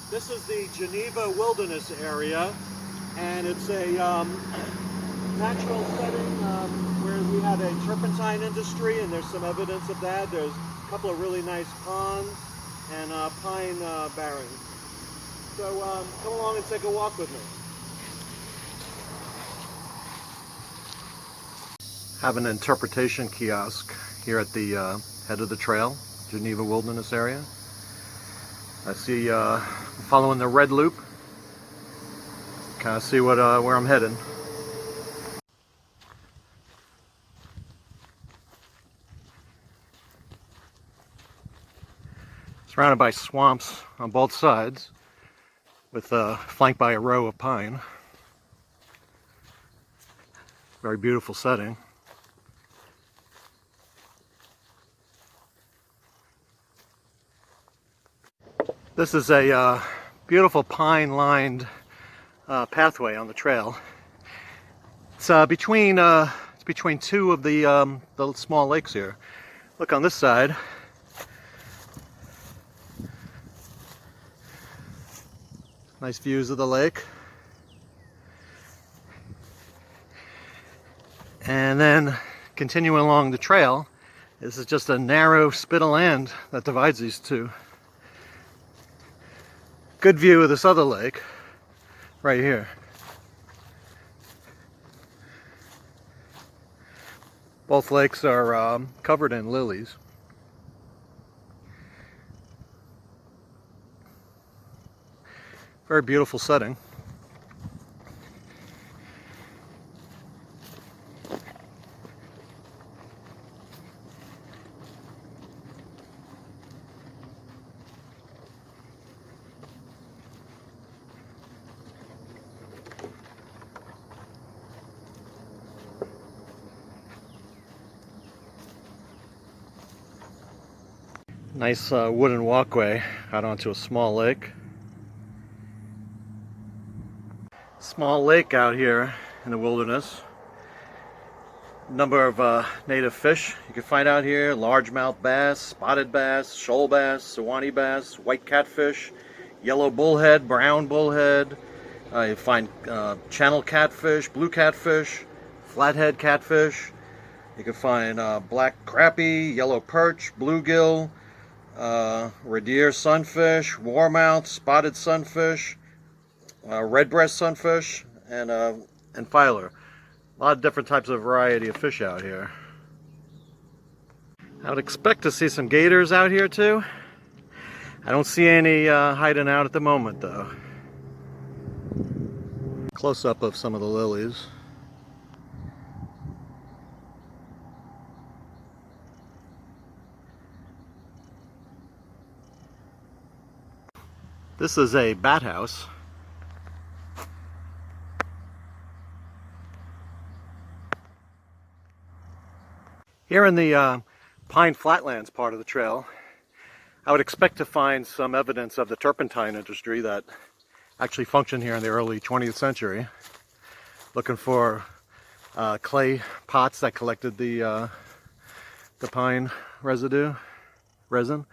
This is the Geneva Wilderness area, and it's a natural setting where we have a turpentine industry, and there's some evidence of that. There's a couple of really nice ponds and pine barrens. So come along and take a walk with me. Have an interpretation kiosk here at the head of the trail, Geneva Wilderness area. I see following the red loop, kind of see what where I'm headed. Surrounded by swamps on both sides, with flanked by a row of pine. Very beautiful setting. This is a beautiful pine-lined pathway on the trail. It's between two of the small lakes here. Look on this side. Nice views of the lake. And then continuing along the trail, this is just a narrow spit of land that divides these two. Good view of this other lake right here. Both lakes are covered in lilies. Very beautiful setting. Nice wooden walkway out onto a small lake. Small lake out here in the wilderness. Number of native fish you can find out here: largemouth bass, spotted bass, shoal bass, Suwannee bass, white catfish, yellow bullhead, brown bullhead. You find channel catfish, blue catfish, flathead catfish. You can find black crappie, yellow perch, bluegill, reindeer sunfish, warmouth, spotted sunfish, redbreast sunfish, and filer. A lot of different types of variety of fish out here. I would expect to see some gators out here too. I don't see any hiding out at the moment though. Close up of some of the lilies. This is a bat house. Here in the pine flatlands part of the trail, I would expect to find some evidence of the turpentine industry that actually functioned here in the early 20th century. Looking for clay pots that collected the pine resin.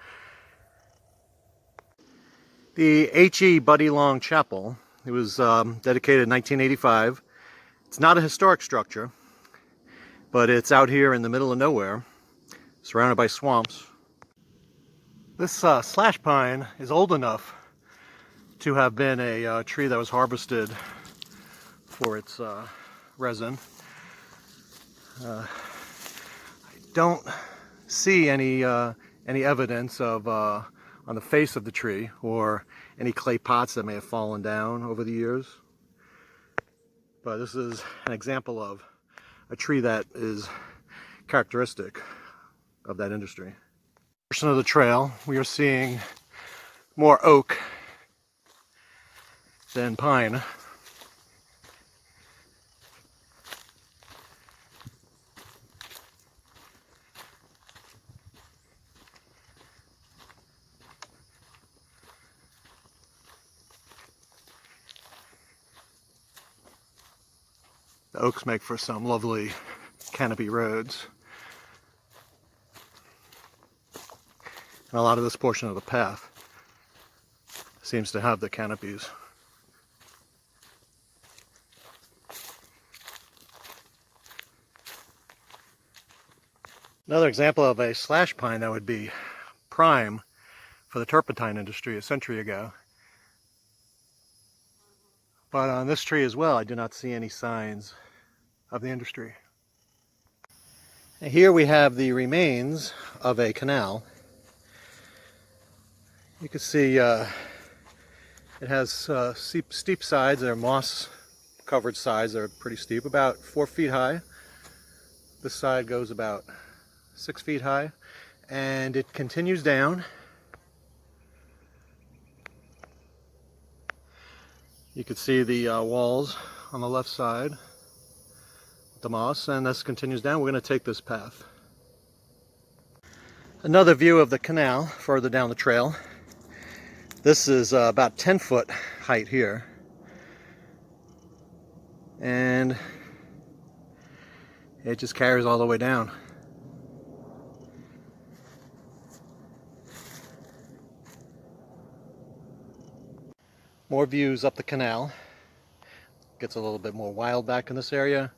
The H.E. Buddy Long Chapel, it was dedicated in 1985. It's not a historic structure, but it's out here in the middle of nowhere, surrounded by swamps. This slash pine is old enough to have been a tree that was harvested for its resin. I don't see any evidence of on the face of the tree or any clay pots that may have fallen down over the years. But this is an example of a tree that is characteristic of that industry. Portion of the trail, we are seeing more oak than pine. The oaks make for some lovely canopy roads. And a lot of this portion of the path seems to have the canopies. Another example of a slash pine that would be prime for the turpentine industry a century ago. But on this tree as well, I do not see any signs of the industry. And here we have the remains of a canal. You can see it has steep sides. They're moss-covered sides. They're pretty steep, about 4 feet high. This side goes about 6 feet high, and it continues down. You can see the walls on the left side, the moss, and this continues down. We're going to take this path. Another view of the canal further down the trail. This is about 10-foot height here, and it just carries all the way down. More views up the canal. Gets a little bit more wild back in this area.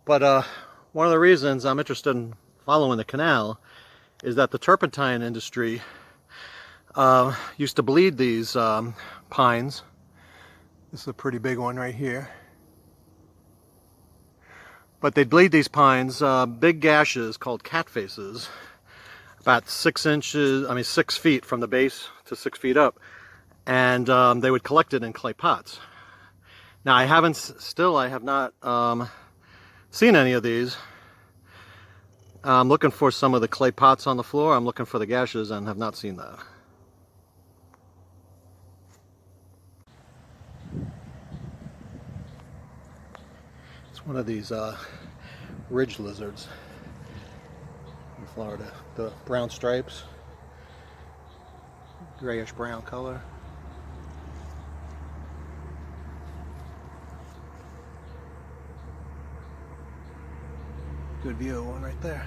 But one of the reasons I'm interested in following the canal is that the turpentine industry used to bleed these pines. This is a pretty big one right here. But they'd bleed these pines, big gashes called cat faces, about 6 feet from the base to 6 feet up. And they would collect it in clay pots. Now I have not seen any of these. I'm looking for some of the clay pots on the floor. I'm looking for the gashes and have not seen that. It's one of these ridge lizards in Florida. The brown stripes, grayish brown color. Good view of one right there.